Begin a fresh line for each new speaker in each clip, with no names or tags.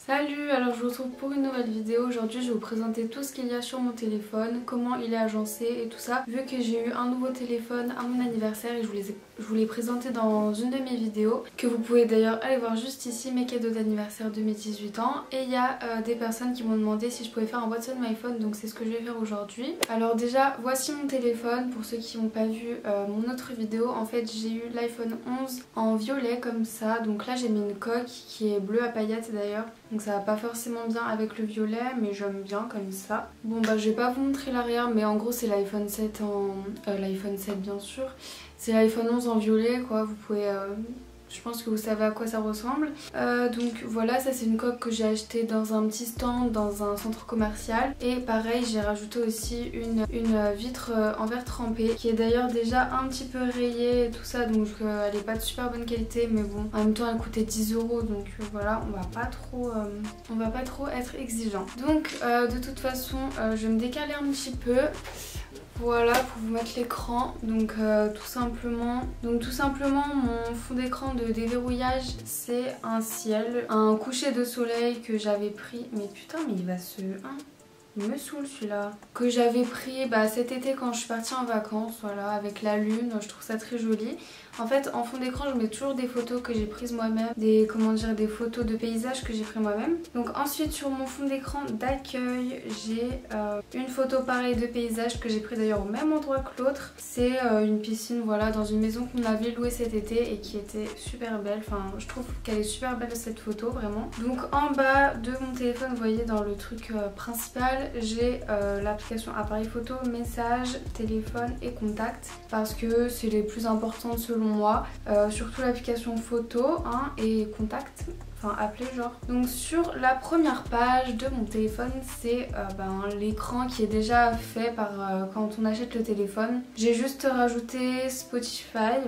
Salut, alors je vous retrouve pour une nouvelle vidéo. Aujourd'hui je vais vous présenter tout ce qu'il y a sur mon téléphone, comment il est agencé et tout ça. Vu que j'ai eu un nouveau téléphone à mon anniversaire et je vous l'ai présenté dans une de mes vidéos, que vous pouvez d'ailleurs aller voir juste ici, mes cadeaux d'anniversaire de mes 18 ans. Et il y a des personnes qui m'ont demandé si je pouvais faire un What's on my phone, donc c'est ce que je vais faire aujourd'hui. Alors déjà voici mon téléphone, pour ceux qui n'ont pas vu mon autre vidéo. En fait j'ai eu l'iPhone 11 en violet comme ça, donc là j'ai mis une coque qui est bleue à paillettes d'ailleurs. Donc ça va pas forcément bien avec le violet, mais j'aime bien comme ça. Bon bah je vais pas vous montrer l'arrière, mais en gros c'est l'iPhone 7 en... l'iPhone 7 bien sûr. C'est l'iPhone 11 en violet quoi, vous pouvez... Je pense que vous savez à quoi ça ressemble. Donc voilà, ça c'est une coque que j'ai achetée dans un petit stand, dans un centre commercial. Et pareil, j'ai rajouté aussi une vitre en verre trempé, qui est d'ailleurs déjà un petit peu rayée et tout ça. Donc elle est pas de super bonne qualité, mais bon, en même temps elle coûtait 10 €. Donc voilà, on va pas trop être exigeant. Donc de toute façon, je vais me décaler un petit peu. Voilà pour vous mettre l'écran, donc tout simplement mon fond d'écran de déverrouillage c'est un ciel, un coucher de soleil que j'avais pris, mais putain mais il va se... Hein, il me saoule celui-là. Que j'avais pris cet été quand je suis partie en vacances, voilà, avec la lune, je trouve ça très joli. En fait en fond d'écran je mets toujours des photos que j'ai prises moi-même, des photos de paysages que j'ai pris moi-même. Donc ensuite sur mon fond d'écran d'accueil j'ai une photo pareille de paysage que j'ai pris d'ailleurs au même endroit que l'autre. C'est une piscine, voilà, dans une maison qu'on avait louée cet été et qui était super belle. Enfin je trouve qu'elle est super belle cette photo vraiment. Donc en bas de mon téléphone, vous voyez dans le truc principal, j'ai l'application appareil photo, messages, téléphone et contacts, parce que c'est les plus importantes selon moi, surtout l'application photo hein, et contact, enfin appeler genre. Donc sur la première page de mon téléphone c'est l'écran qui est déjà fait par quand on achète le téléphone. J'ai juste rajouté Spotify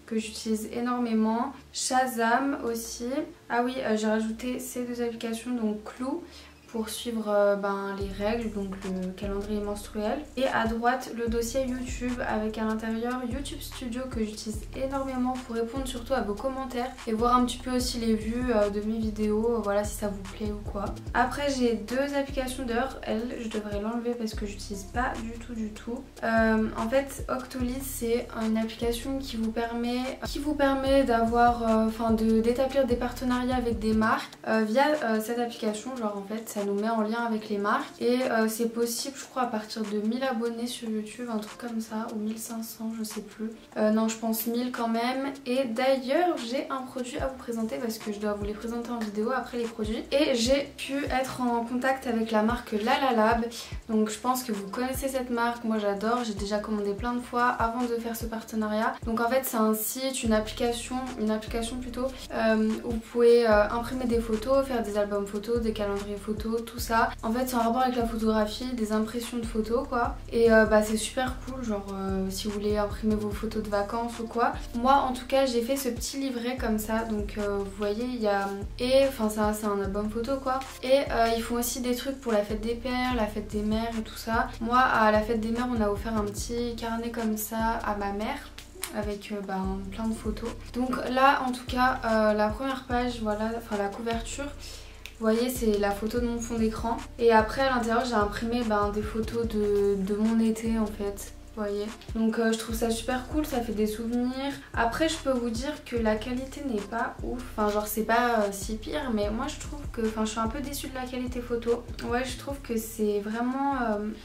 que j'utilise énormément, Shazam aussi. Ah oui, j'ai rajouté ces deux applications, donc Clue pour suivre les règles, donc le calendrier menstruel. Et à droite le dossier YouTube avec à l'intérieur YouTube Studio que j'utilise énormément pour répondre surtout à vos commentaires et voir un petit peu aussi les vues de mes vidéos, voilà, si ça vous plaît ou quoi. Après j'ai deux applications d'heures, je devrais l'enlever parce que j'utilise pas du tout. En fait Octoly c'est une application qui vous permet d'avoir, d'établir des partenariats avec des marques via cette application. Genre en fait ça nous met en lien avec les marques et c'est possible je crois à partir de 1000 abonnés sur YouTube, un truc comme ça, ou 1500 je sais plus. Non je pense 1000 quand même. Et d'ailleurs j'ai un produit à vous présenter parce que je dois vous les présenter en vidéo après les produits. Et j'ai pu être en contact avec la marque Lalalab. Donc je pense que vous connaissez cette marque, moi j'adore, j'ai déjà commandé plein de fois avant de faire ce partenariat. Donc en fait c'est un site, une application plutôt, où vous pouvez imprimer des photos, faire des albums photos, des calendriers photos, tout ça. En fait c'est en rapport avec la photographie, des impressions de photos quoi. Et c'est super cool, genre si vous voulez imprimer vos photos de vacances ou quoi. Moi en tout cas j'ai fait ce petit livret comme ça, donc vous voyez il y a... Et enfin c'est un album photo quoi. Et ils font aussi des trucs pour la fête des pères, la fête des mères et tout ça. Moi à la fête des mères on a offert un petit carnet comme ça à ma mère avec plein de photos. Donc là en tout cas la première page, voilà, enfin la couverture, vous voyez c'est la photo de mon fond d'écran. Et après à l'intérieur j'ai imprimé des photos de mon été en fait. Vous voyez, donc je trouve ça super cool, ça fait des souvenirs. Après je peux vous dire que la qualité n'est pas ouf, enfin genre c'est pas si pire, mais moi je trouve que, je suis un peu déçue de la qualité photo. Ouais je trouve que c'est vraiment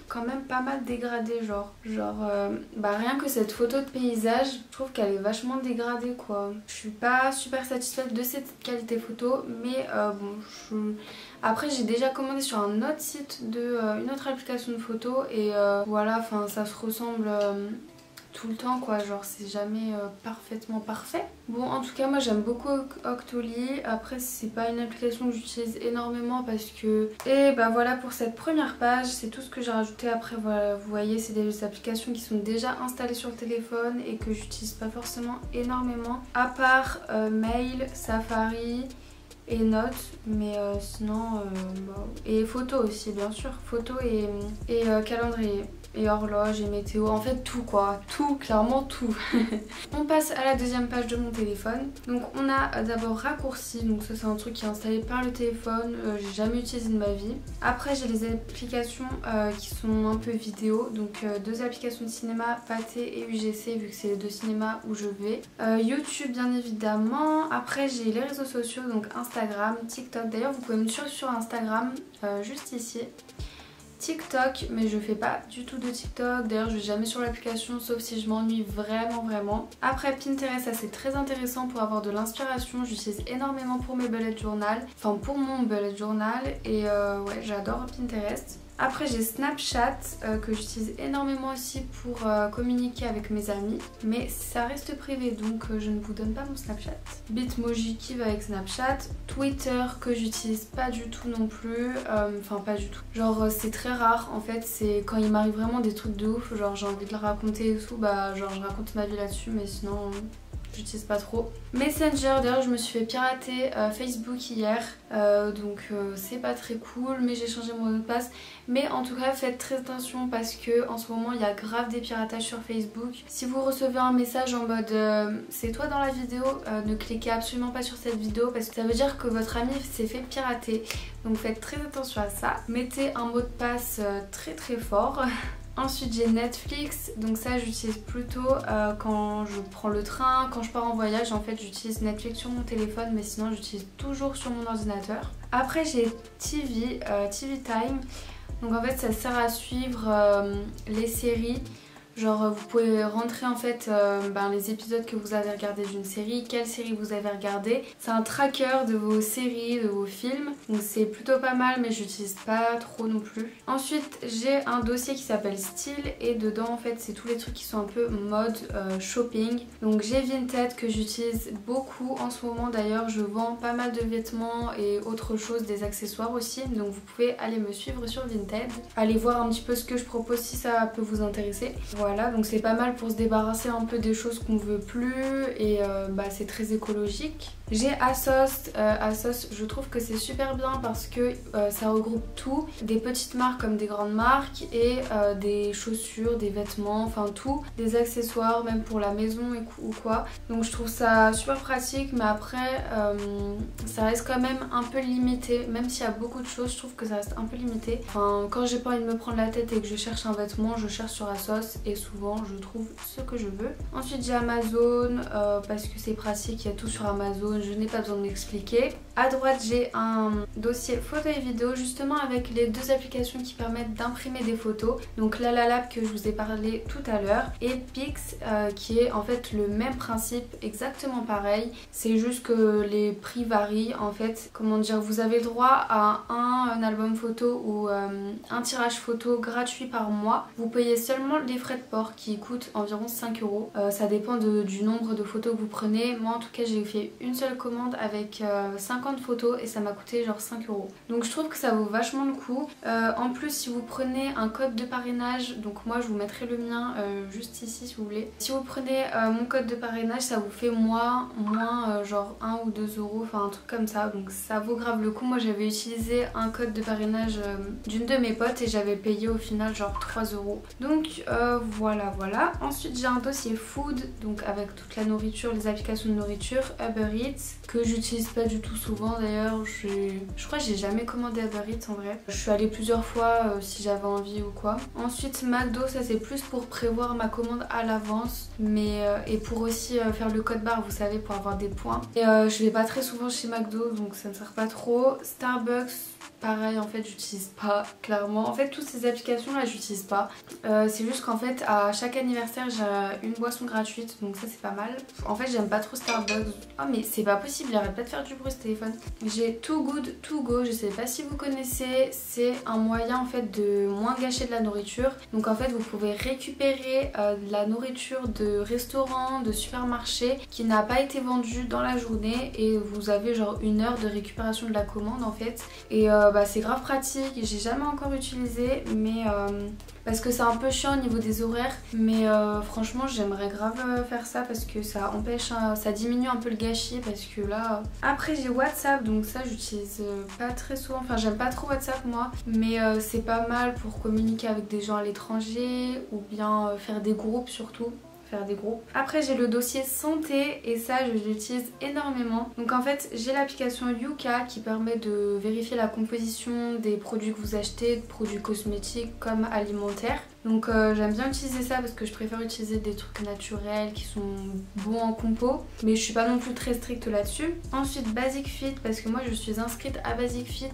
quand même pas mal dégradé, rien que cette photo de paysage, je trouve qu'elle est vachement dégradée quoi. Je suis pas super satisfaite de cette qualité photo, mais après j'ai déjà commandé sur un autre site une autre application de photo et voilà, enfin ça se ressemble tout le temps quoi, genre c'est jamais parfaitement parfait. Bon en tout cas moi j'aime beaucoup Octoly. Après c'est pas une application que j'utilise énormément parce que... Et voilà pour cette première page, c'est tout ce que j'ai rajouté. Après voilà, vous voyez c'est des applications qui sont déjà installées sur le téléphone et que j'utilise pas forcément énormément, à part Mail, Safari et notes, mais sinon et photos aussi bien sûr, photos et calendrier et horloge et météo, en fait tout quoi, tout, clairement tout. On passe à la deuxième page de mon téléphone. Donc on a d'abord raccourci, donc ça c'est un truc qui est installé par le téléphone, j'ai jamais utilisé de ma vie. Après j'ai les applications qui sont un peu vidéo, donc deux applications de cinéma, Pathé et UGC vu que c'est les deux cinémas où je vais. YouTube bien évidemment. Après j'ai les réseaux sociaux, donc Instagram, TikTok. D'ailleurs vous pouvez me suivre sur Instagram, juste ici. TikTok, mais je fais pas du tout de TikTok, d'ailleurs je vais jamais sur l'application sauf si je m'ennuie vraiment. Après Pinterest, ça c'est très intéressant pour avoir de l'inspiration, j'utilise énormément pour mes bullet journal, enfin pour mon bullet journal et ouais j'adore Pinterest. Après j'ai Snapchat que j'utilise énormément aussi pour communiquer avec mes amis, mais ça reste privé donc je ne vous donne pas mon Snapchat. Bitmoji qui va avec Snapchat, Twitter que j'utilise pas du tout non plus, enfin pas du tout. Genre c'est très rare en fait, c'est quand il m'arrive vraiment des trucs de ouf, genre j'ai envie de le raconter et tout, bah genre je raconte ma vie là-dessus mais sinon... j'utilise pas trop. Messenger, d'ailleurs je me suis fait pirater Facebook hier, donc c'est pas très cool, mais j'ai changé mon mot de passe. Mais en tout cas faites très attention parce que en ce moment il y a grave des piratages sur Facebook. Si vous recevez un message en mode c'est toi dans la vidéo, ne cliquez absolument pas sur cette vidéo parce que ça veut dire que votre ami s'est fait pirater. Donc faites très attention à ça. Mettez un mot de passe très fort. Ensuite j'ai Netflix, donc ça j'utilise plutôt quand je prends le train, quand je pars en voyage en fait j'utilise Netflix sur mon téléphone mais sinon j'utilise toujours sur mon ordinateur. Après j'ai TV Time, donc en fait ça sert à suivre les séries. Genre vous pouvez rentrer en fait les épisodes que vous avez regardés d'une série, quelle série vous avez regardé. C'est un tracker de vos séries, de vos films. Donc c'est plutôt pas mal mais j'utilise pas trop non plus. Ensuite j'ai un dossier qui s'appelle Style et dedans en fait c'est tous les trucs qui sont un peu mode shopping. Donc j'ai Vinted que j'utilise beaucoup en ce moment, d'ailleurs je vends pas mal de vêtements et autre chose, des accessoires aussi. Donc vous pouvez aller me suivre sur Vinted. Allez voir un petit peu ce que je propose si ça peut vous intéresser. Voilà, donc c'est pas mal pour se débarrasser un peu des choses qu'on veut plus et c'est très écologique. J'ai ASOS, ASOS je trouve que c'est super bien parce que ça regroupe tout, des petites marques comme des grandes marques et des chaussures, des vêtements, enfin tout, des accessoires même pour la maison ou quoi. Donc je trouve ça super pratique mais après ça reste quand même un peu limité, même s'il y a beaucoup de choses je trouve que ça reste un peu limité. Enfin quand j'ai pas envie de me prendre la tête et que je cherche un vêtement, je cherche sur ASOS et souvent je trouve ce que je veux. Ensuite j'ai Amazon parce que c'est pratique, il y a tout sur Amazon, je n'ai pas besoin de m'expliquer. À droite j'ai un dossier photo et vidéo justement avec les deux applications qui permettent d'imprimer des photos. Donc Lalalab que je vous ai parlé tout à l'heure et Pix qui est en fait le même principe, exactement pareil. C'est juste que les prix varient en fait. Comment dire, vous avez le droit à un album photo ou un tirage photo gratuit par mois. Vous payez seulement les frais de port qui coûtent environ 5 €. Ça dépend du nombre de photos que vous prenez. Moi en tout cas j'ai fait une seule commande avec 50 photos et ça m'a coûté genre 5 €. Donc je trouve que ça vaut vachement le coup. En plus si vous prenez un code de parrainage, donc moi je vous mettrai le mien juste ici si vous voulez. Si vous prenez mon code de parrainage ça vous fait moins genre 1 ou 2 €, enfin un truc comme ça. Donc ça vaut grave le coup. Moi j'avais utilisé un code de parrainage d'une de mes potes et j'avais payé au final genre 3 €. Donc voilà. Ensuite j'ai un dossier food, donc avec toute la nourriture, les applications de nourriture, Uber Eats, que j'utilise pas du tout souvent d'ailleurs. Je crois que j'ai jamais commandé Uber Eats en vrai. Je suis allée plusieurs fois si j'avais envie ou quoi. Ensuite McDo, ça c'est plus pour prévoir ma commande à l'avance, mais et pour aussi faire le code barre, vous savez, pour avoir des points. Et je vais pas très souvent chez McDo donc ça ne sert pas trop. Starbucks, pareil en fait j'utilise pas clairement. En fait toutes ces applications là j'utilise pas. C'est juste qu'en fait à chaque anniversaire j'ai une boisson gratuite donc ça c'est pas mal. En fait j'aime pas trop Starbucks. Oh mais c'est pas possible, il arrête pas de faire du bruit ce téléphone. J'ai Too Good To Go, je sais pas si vous connaissez. C'est un moyen en fait de moins gâcher de la nourriture. Donc en fait vous pouvez récupérer de la nourriture de restaurants, de supermarchés qui n'a pas été vendue dans la journée et vous avez genre 1 heure de récupération de la commande en fait. Et bah, c'est grave pratique. J'ai jamais encore utilisé mais parce que c'est un peu chiant au niveau des horaires, mais franchement j'aimerais grave faire ça parce que ça empêche, ça diminue un peu le gâchis parce que là... Après j'ai WhatsApp, donc ça j'utilise pas très souvent, enfin j'aime pas trop WhatsApp moi, mais c'est pas mal pour communiquer avec des gens à l'étranger ou bien faire des groupes surtout. Des groupes. Après j'ai le dossier santé et ça je l'utilise énormément. Donc en fait j'ai l'application Yuka qui permet de vérifier la composition des produits que vous achetez, produits cosmétiques comme alimentaires. Donc j'aime bien utiliser ça parce que je préfère utiliser des trucs naturels qui sont bons en compo, mais je suis pas non plus très stricte là-dessus. Ensuite Basic Fit, parce que moi je suis inscrite à Basic Fit,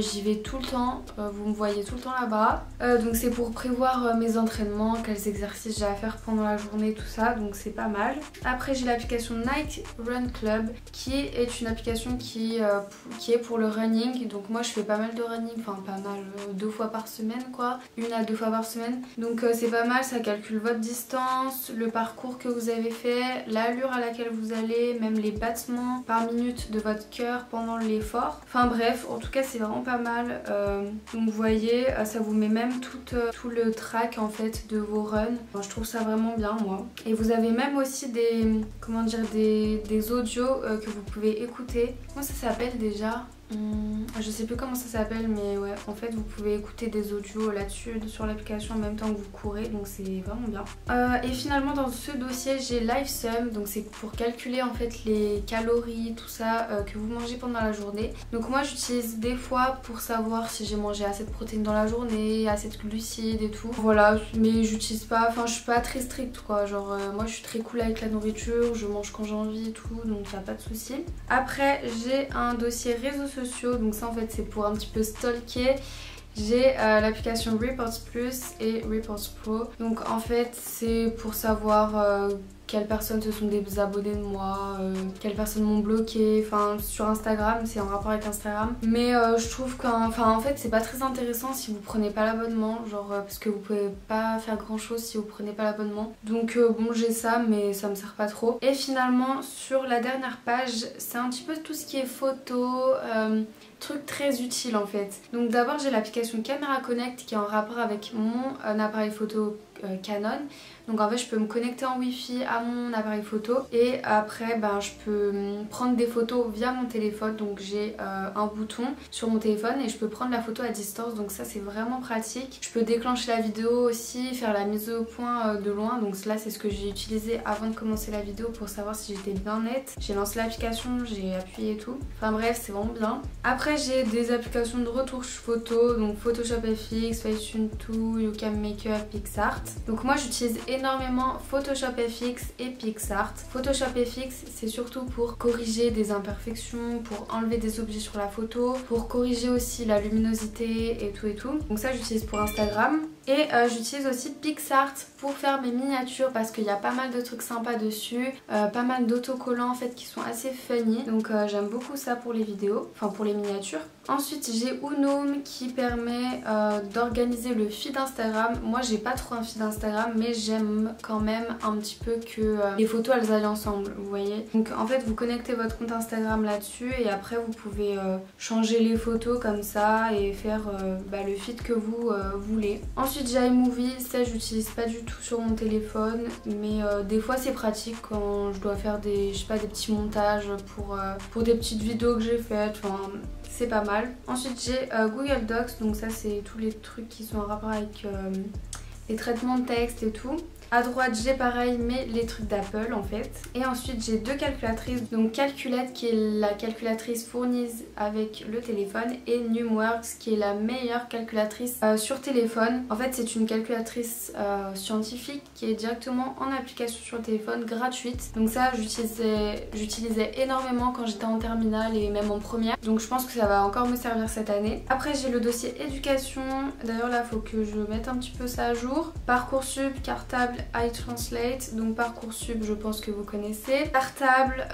j'y vais tout le temps, vous me voyez tout le temps là-bas. Donc c'est pour prévoir mes entraînements, quels exercices j'ai à faire pendant la journée, tout ça, donc c'est pas mal. Après j'ai l'application Nike Run Club qui est une application qui est pour le running. Donc moi je fais pas mal de running, enfin pas mal, 2 fois par semaine quoi, 1 à 2 fois par semaine. Donc c'est pas mal, ça calcule votre distance, le parcours que vous avez fait, l'allure à laquelle vous allez, même les battements par minute de votre cœur pendant l'effort. Enfin bref, en tout cas c'est vraiment pas mal. Donc vous voyez, ça vous met même tout le track en fait de vos runs. Enfin, je trouve ça vraiment bien moi. Et vous avez même aussi des, comment dire, des audios que vous pouvez écouter. Comment ça s'appelle déjà ? Je sais plus comment ça s'appelle, mais ouais, en fait vous pouvez écouter des audios là-dessus sur l'application en même temps que vous courez, donc c'est vraiment bien. Et finalement dans ce dossier j'ai LiveSum, donc c'est pour calculer en fait les calories, tout ça que vous mangez pendant la journée. Donc moi j'utilise des fois pour savoir si j'ai mangé assez de protéines dans la journée, assez de glucides et tout. Voilà, mais j'utilise pas, enfin je suis pas très stricte quoi, genre moi je suis très cool avec la nourriture, je mange quand j'ai envie et tout, donc y a pas de souci. Après j'ai un dossier réseaux sociaux, donc ça en fait c'est pour un petit peu stalker. J'ai l'application Reports Plus et Reports Pro, donc en fait c'est pour savoir quelles personnes se sont désabonnées de moi, quelles personnes m'ont bloqué, enfin sur Instagram, c'est en rapport avec Instagram. Mais je trouve qu'en en fait c'est pas très intéressant si vous prenez pas l'abonnement, genre parce que vous pouvez pas faire grand chose si vous prenez pas l'abonnement. Donc bon j'ai ça mais ça me sert pas trop. Et finalement sur la dernière page c'est un petit peu tout ce qui est photo, truc très utile en fait. Donc d'abord j'ai l'application Camera Connect qui est en rapport avec mon appareil photo Canon. Donc en fait je peux me connecter en wifi à mon appareil photo et après ben, je peux prendre des photos via mon téléphone. Donc j'ai un bouton sur mon téléphone et je peux prendre la photo à distance, donc ça c'est vraiment pratique. Je peux déclencher la vidéo aussi, faire la mise au point de loin, donc là c'est ce que j'ai utilisé avant de commencer la vidéo pour savoir si j'étais bien nette. J'ai lancé l'application, j'ai appuyé et tout, enfin bref c'est vraiment bien. Après j'ai des applications de retouche photo, donc Photoshop FX, Facetune 2, YouCam Makeup, PixArt. Donc moi j'utilise énormément Photoshop FX et PixArt. Photoshop FX c'est surtout pour corriger des imperfections, pour enlever des objets sur la photo, pour corriger aussi la luminosité et tout et tout. Donc ça j'utilise pour Instagram. Et j'utilise aussi PixArt pour faire mes miniatures parce qu'il y a pas mal de trucs sympas dessus, pas mal d'autocollants en fait qui sont assez funny, donc j'aime beaucoup ça pour les vidéos, enfin pour les miniatures. Ensuite j'ai Unoom qui permet d'organiser le feed Instagram. Moi j'ai pas trop un feed Instagram mais j'aime quand même un petit peu que les photos elles aillent ensemble, vous voyez. Donc en fait vous connectez votre compte Instagram là-dessus et après vous pouvez changer les photos comme ça et faire le feed que vous voulez. Ensuite j'ai iMovie, ça j'utilise pas du tout sur mon téléphone mais des fois c'est pratique quand je dois faire des, je sais pas, des petits montages pour des petites vidéos que j'ai faites, enfin c'est pas mal. Ensuite j'ai Google Docs, donc ça c'est tous les trucs qui sont en rapport avec les traitements de texte et tout. À droite j'ai pareil mais les trucs d'Apple en fait. Et ensuite j'ai deux calculatrices, donc Calculette qui est la calculatrice fournie avec le téléphone et Numworks qui est la meilleure calculatrice sur téléphone. En fait c'est une calculatrice scientifique qui est directement en application sur le téléphone, gratuite. Donc ça j'utilisais énormément quand j'étais en terminale et même en première. Donc je pense que ça va encore me servir cette année. Après j'ai le dossier éducation, d'ailleurs là faut que je mette un petit peu ça à jour. Parcoursup, Cartable, iTranslate, donc Parcoursup je pense que vous connaissez. Cartable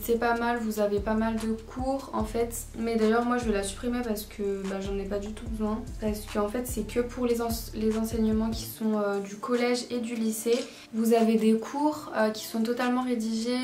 c'est pas mal, vous avez pas mal de cours en fait, mais d'ailleurs moi je vais la supprimer parce que j'en ai pas du tout besoin, parce qu'en fait c'est que pour les enseignements qui sont du collège et du lycée. Vous avez des cours qui sont totalement rédigés,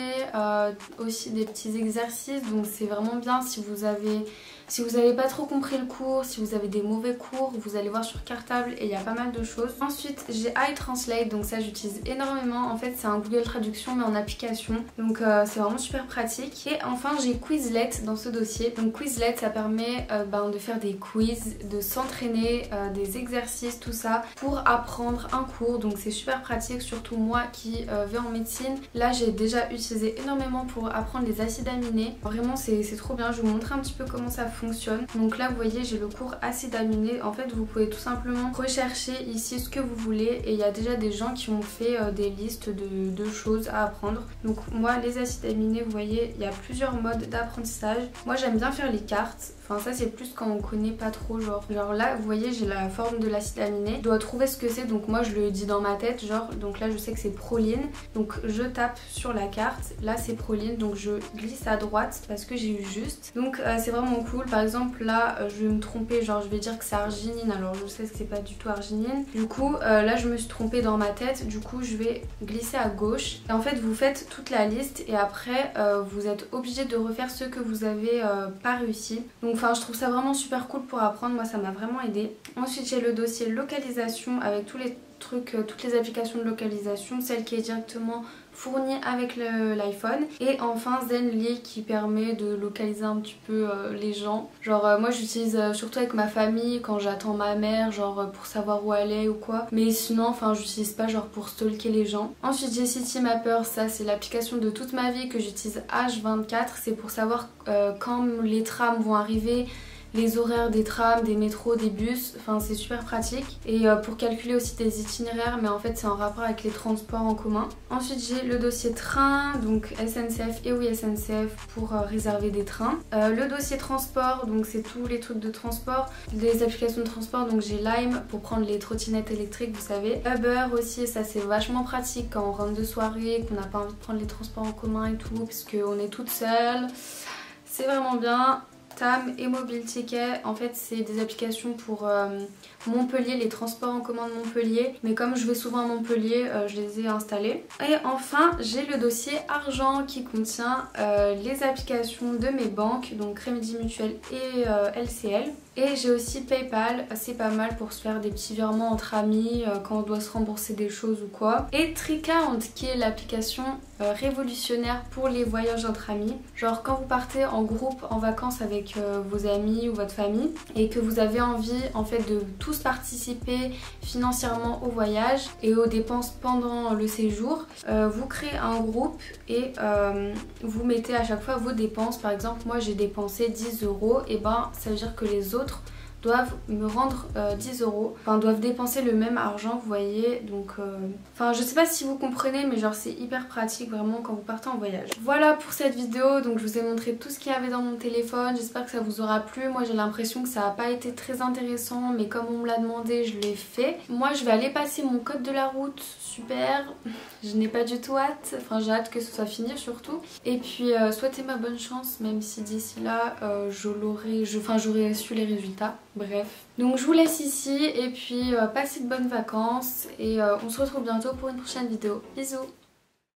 aussi des petits exercices, donc c'est vraiment bien si vous avez Si vous n'avez pas trop compris le cours, si vous avez des mauvais cours, vous allez voir sur Cartable et il y a pas mal de choses. Ensuite j'ai iTranslate, donc ça j'utilise énormément. En fait c'est un Google Traduction mais en application, donc c'est vraiment super pratique. Et enfin j'ai Quizlet dans ce dossier. Donc Quizlet ça permet de faire des quiz, de s'entraîner, des exercices, tout ça pour apprendre un cours. Donc c'est super pratique, surtout moi qui vais en médecine. Là j'ai déjà utilisé énormément pour apprendre les acides aminés. Vraiment c'est trop bien. Je vais vous montrer un petit peu comment ça fonctionne. Donc là vous voyez j'ai le cours acides aminés. En fait vous pouvez tout simplement rechercher ici ce que vous voulez et il y a déjà des gens qui ont fait des listes de choses à apprendre. Donc moi les acides aminés vous voyez il y a plusieurs modes d'apprentissage. Moi j'aime bien faire les cartes. Enfin ça c'est plus quand on connaît pas trop genre là vous voyez j'ai la forme de l'acide aminé. Je dois trouver ce que c'est donc moi je le dis dans ma tête genre donc là je sais que c'est proline. Donc je tape sur la carte, là c'est proline donc je glisse à droite parce que j'ai eu juste. Donc c'est vraiment cool. Par exemple là je vais me tromper genre je vais dire que c'est arginine alors je sais que c'est pas du tout arginine. Du coup là je me suis trompée dans ma tête, du coup je vais glisser à gauche. Et en fait vous faites toute la liste et après vous êtes obligé de refaire ce que vous avez pas réussi. Donc enfin je trouve ça vraiment super cool pour apprendre, moi ça m'a vraiment aidé. Ensuite j'ai le dossier localisation avec tous les trucs, toutes les applications de localisation, celle qui est directement fournie avec l'iPhone. Et enfin Zenly qui permet de localiser un petit peu les gens. Genre moi j'utilise surtout avec ma famille quand j'attends ma mère, genre pour savoir où elle est ou quoi. Mais sinon enfin j'utilise pas genre pour stalker les gens. Ensuite j'ai Citymapper, ça c'est l'application de toute ma vie que j'utilise H24. C'est pour savoir quand les trams vont arriver, les horaires des trams, des métros, des bus, enfin c'est super pratique. Et pour calculer aussi des itinéraires, mais en fait c'est en rapport avec les transports en commun. Ensuite j'ai le dossier train, donc SNCF et oui SNCF pour réserver des trains. Le dossier transport, donc c'est tous les trucs de transport, les applications de transport, donc j'ai Lime pour prendre les trottinettes électriques vous savez. Uber aussi, ça c'est vachement pratique quand on rentre de soirée, qu'on n'a pas envie de prendre les transports en commun et tout, parce qu'on est toute seule. C'est vraiment bien. Tam et Mobile Ticket, en fait c'est des applications pour Montpellier, les transports en commun de Montpellier, mais comme je vais souvent à Montpellier je les ai installés. Et enfin j'ai le dossier argent qui contient les applications de mes banques, donc Crédit Mutuel et LCL. Et j'ai aussi PayPal, c'est pas mal pour se faire des petits virements entre amis quand on doit se rembourser des choses ou quoi. Et Tricount qui est l'application révolutionnaire pour les voyages entre amis. Genre quand vous partez en groupe en vacances avec vos amis ou votre famille et que vous avez envie en fait de tous participer financièrement au voyage et aux dépenses pendant le séjour, vous créez un groupe et vous mettez à chaque fois vos dépenses. Par exemple moi j'ai dépensé 10 €, et ben ça veut dire que les autres doivent me rendre 10 €, enfin doivent dépenser le même argent vous voyez. Donc enfin je sais pas si vous comprenez mais genre c'est hyper pratique vraiment quand vous partez en voyage. Voilà pour cette vidéo, donc je vous ai montré tout ce qu'il y avait dans mon téléphone, j'espère que ça vous aura plu. Moi j'ai l'impression que ça n'a pas été très intéressant mais comme on me l'a demandé je l'ai fait. Moi je vais aller passer mon code de la route, super, je n'ai pas du tout hâte, enfin j'ai hâte que ce soit fini surtout. Et puis souhaitez-moi bonne chance même si d'ici là j'aurais su les résultats. Bref, donc je vous laisse ici et puis passez de bonnes vacances et on se retrouve bientôt pour une prochaine vidéo. Bisous!